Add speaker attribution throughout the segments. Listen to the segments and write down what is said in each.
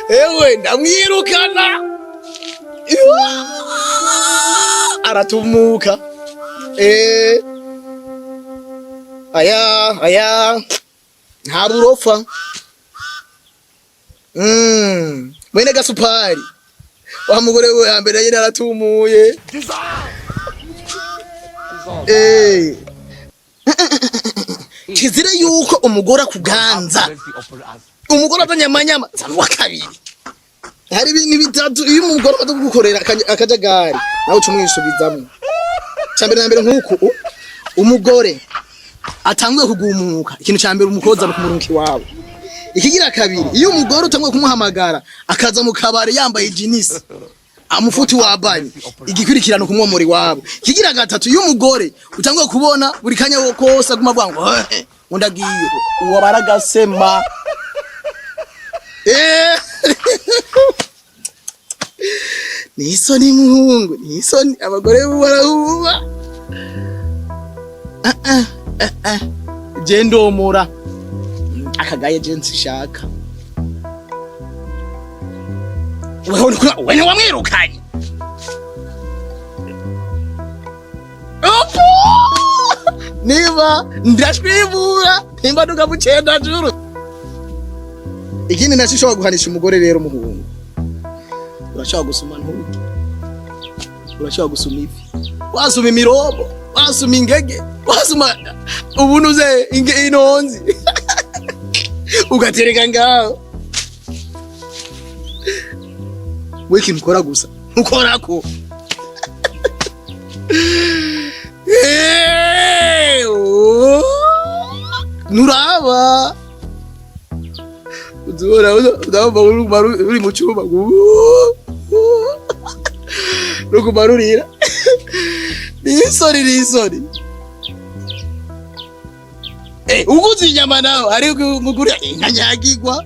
Speaker 1: ewe ndamwirukana aratumuka aya nta burofa mwene gasupari wa mugore we hambere nyine aratumuye kizire yuko umugore akuganza umugore atanyamanyama wa kabiri hari ibintu bitatu iyo umugore atagukorera akajagari nawe cumwisubizamwe cyambere na mbere nkuko umugore atanguye kugumuka ikintu cyambere umukoza no kumurunki wawe ikigira kabiri iyo umugore utanguye kumuhamagara akaza mu kabare yambaye jinisi amufuti wabanye igikwirikirano kumwomori wabo kigira gatatu iyo umugore utanguye kubona buri kanya wokose aguma bwango undagiye uwo baragasema Nisoni muhungu, nisoni abagore barahuba. Jendo mura. Akagaye jensi shaka. Wewe wamwirukanye. Niba ndashwibura, nimba tugabucenda juru. Ikindi nashishobora guhanisha umugore rero muhungu. Urashaka gusuma ntuki. Urashaka gusuma ifi. Wasuma imirobo, wasuma ingege, wasuma ubunuze inonzi. Ugatereka ngaho. Wiki mukora gusa. Ukorako. Nuraba. Udaba uri mu cyumba. Rukumarurira. Nisori. Uguzi inyama nawe ari mugura inkanyagirwa.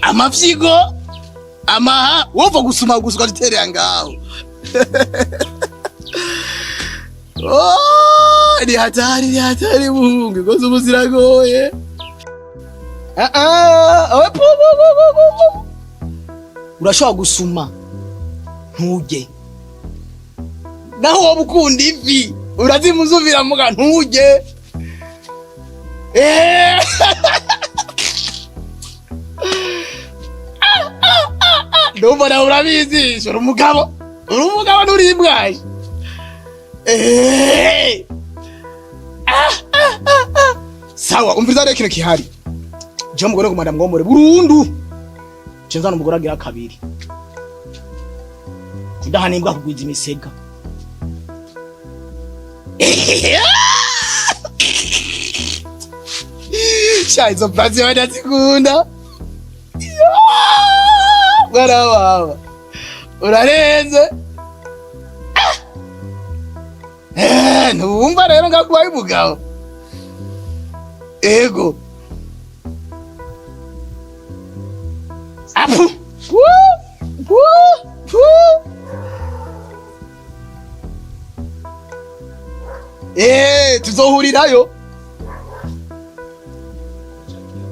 Speaker 1: Amafyigo amaha wova gusuma gusuka duterera ngaho. Ni hatari muhungu goze ubuziragoye. Urashaka gusuma ntuje. Naho wabukunda ivi urazimuzuvira muga ntuje. Ndumva nawe urabizi uri umugabo nturibwaye. Sawa umviriza rero kino kihari. Je mugore kumanda mwombore burundu. Cenzana umugore agira kabiri. Kudahanimbwa kugwiza imisega. Shaizo plazi wanazikunda. Barawa. Urarenze. Ntumva rero ngakwaye umugabo. Ego. Apu. Tuzohurirayo.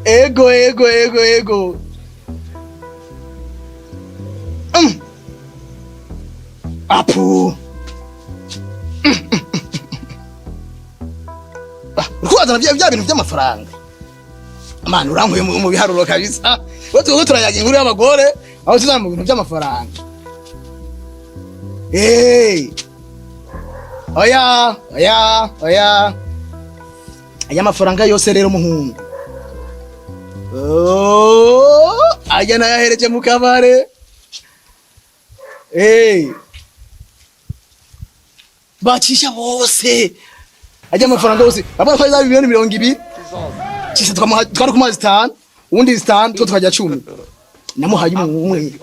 Speaker 1: Ego. Apu. Urwazana bya bintu by'amafaranga. Amana urankuye mu biharuro kabisa. Wowe turayaga inkuru y'abagore aho tuzana mu bintu by'amafaranga. Oya. Aya mafaranga yose rero muhungu. Aya nayahereje mu kabare. Bacisha bose. Ajya amafaranga yose. Abana kwa 220. Cisha twari ku mazi 5, undi 5 two twajya 10. Namuhaye umwe.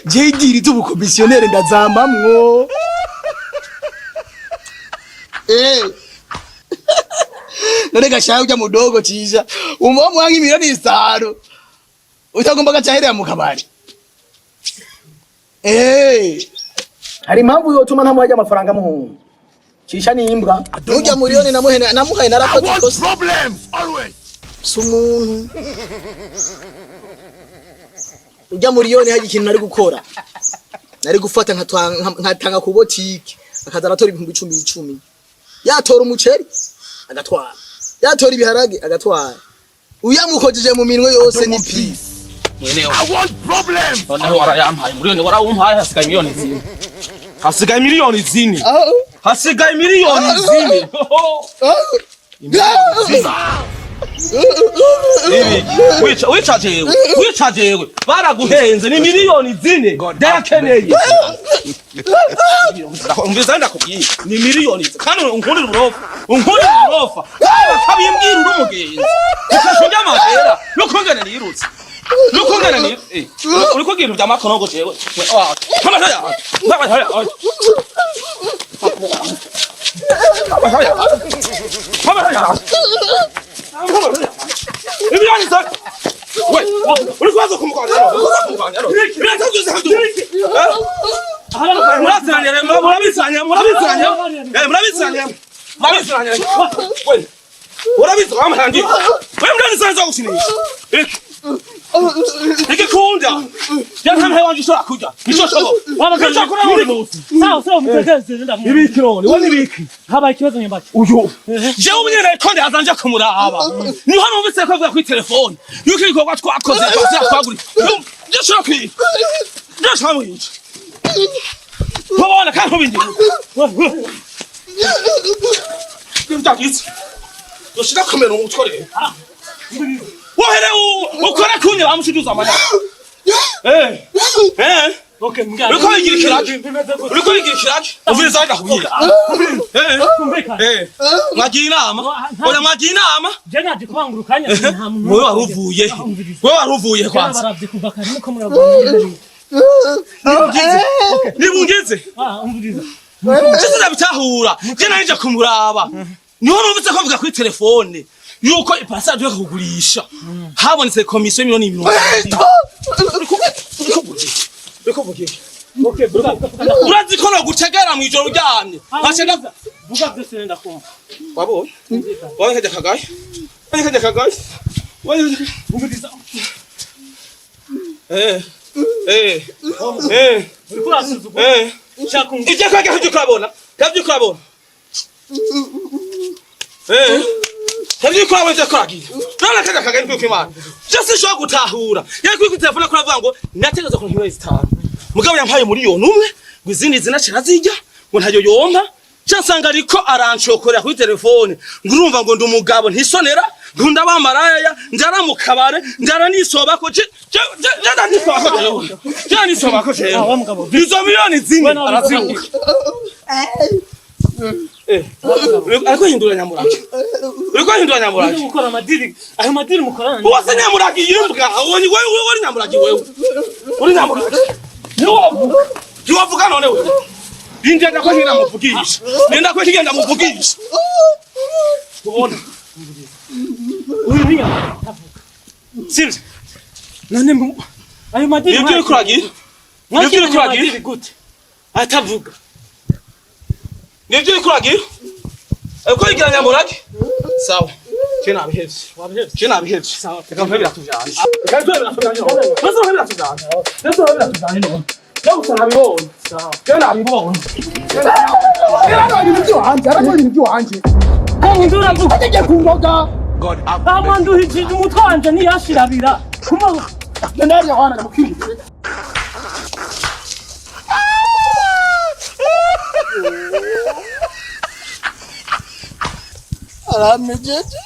Speaker 1: Jediri tubu komisionere ndazambamwo. None gashaye ujya mudogo Cisha. Umwo mwangi miliyoni 5. Utagomba gacaherera mu kabari. Hari impamvu yotuma ntamuhaje amafaranga muhungu. Cisha ni imbwa. Nujya miliyoni namuhaye narakoze ikosa.
Speaker 2: Problems always.
Speaker 1: Sumuntu. Ujya miliyoni haje ikintu nari gukora. Nari gufata nkatanga ku botike. Akaza aratora ibihumbi 10. Yatora umuceri agatwara. Yatora ibiharage agatwara. Uyamukojeje mu minwe yose ni peace.
Speaker 2: I want problems.
Speaker 3: Noneho warayampaye miliyoni warawumpaye hasigaye miliyoni zine. Hasigaye miliyoni zine. Hasigaye miliyoni zine. Wicajewe baraguhenze ni miliyoni zine ndakeneye. Umbiza ndakubwiye ni miliyoni kandi unkundira uburofa kabimbwira urumugenzi ukashonja amahera nukongana nirutse nukongana ni uriko gintu byamakonogo jewe Ikikunda yanhamhe wanje shora kuja nishoshobo wabaganje sawa mutegeze ndamu ibikironi wani biki haba ikibazo nyambaki uyu je umunyene konde azanje kumuraba niho numvise ko avuga ku telefone yuko igikorwa twakoze twaguri je shora kwi je shamu yinje wabona kandi ubindi ndakitse doshira komera umutware wohere ukora kunye bamushuduza amana okay mga uriko igirikiraki uviriza ndakubwira mwagira inama oya mwagira inama
Speaker 4: je naje kubangurukanya nta muntu
Speaker 3: wewe waruvuye kwanza
Speaker 4: baravye kuva kare nuko murabona
Speaker 3: nibungeze
Speaker 4: umviriza
Speaker 3: je ndabitahura je naje kumuraba niho numvise ko avuga kuri telefone yuko ipasage yo kugurisha habonetse komisiyo miliyoni 70. Okay, urazi ko no gutegera mu ijoro ryamye ashaka
Speaker 4: vuga byose ndakumva
Speaker 3: wabo wanyakaje kagaye
Speaker 4: umviriza
Speaker 3: urasuzugura chakungu ije kwage kujukrabona kavyukrabona Havyo kwa weze kwagi. Nana kaja kagani kwa kimana. Just sho gutahura. Yari kuri telefone ko navuga ngo nategeza ko ntiwe star. Mugabo yampaye miliyoni umwe gwizindi zinashira zijya ngo ntayo yomba. Cyasanga ariko arancokorera kuri telefone. Ngurumva ngo ndumugabo ntisonera. Ngunda bamaraya njara mu kabare njara nisoba ko je nisoba ko je. Je nisoba ko je. Izo miliyoni zimwe araziruka. Ariko hindura nyamuraki.
Speaker 4: Mukora amadiri. Ayo madiri mukorana.
Speaker 3: Wase nyamuraki yimbwa. Wewe nyamuraki wewe. Uri nyamuraki. Niwavuga none wewe. Binje ndako hina muvugisha. Nenda ko kigenda muvugisha. Ubona. Uri niya. Sivyo. None ayo madiri. Nibyo kuragi. Nibyo kuragi gute. Atavuga. Nibyo kuragi. Uko igira nyamuraki? Sawa. Kena bihevye. Wabihevye. Kena bihevye. Sawa. Reka mpebira tujanye. Reka mpebira tujanye. Bazo mpebira tujanye. Bazo mpebira tujanye no. Yo usarabibona. Sawa. Kena bibona. Kena ibyo hanje, arakora ibyo hanje.
Speaker 4: Ndura mvuga
Speaker 1: Ategeye kungoga.
Speaker 2: God
Speaker 4: amandu hijije umutwanje niyashirabira. Kuma
Speaker 1: Ndari yana mukiri. Aramejeje.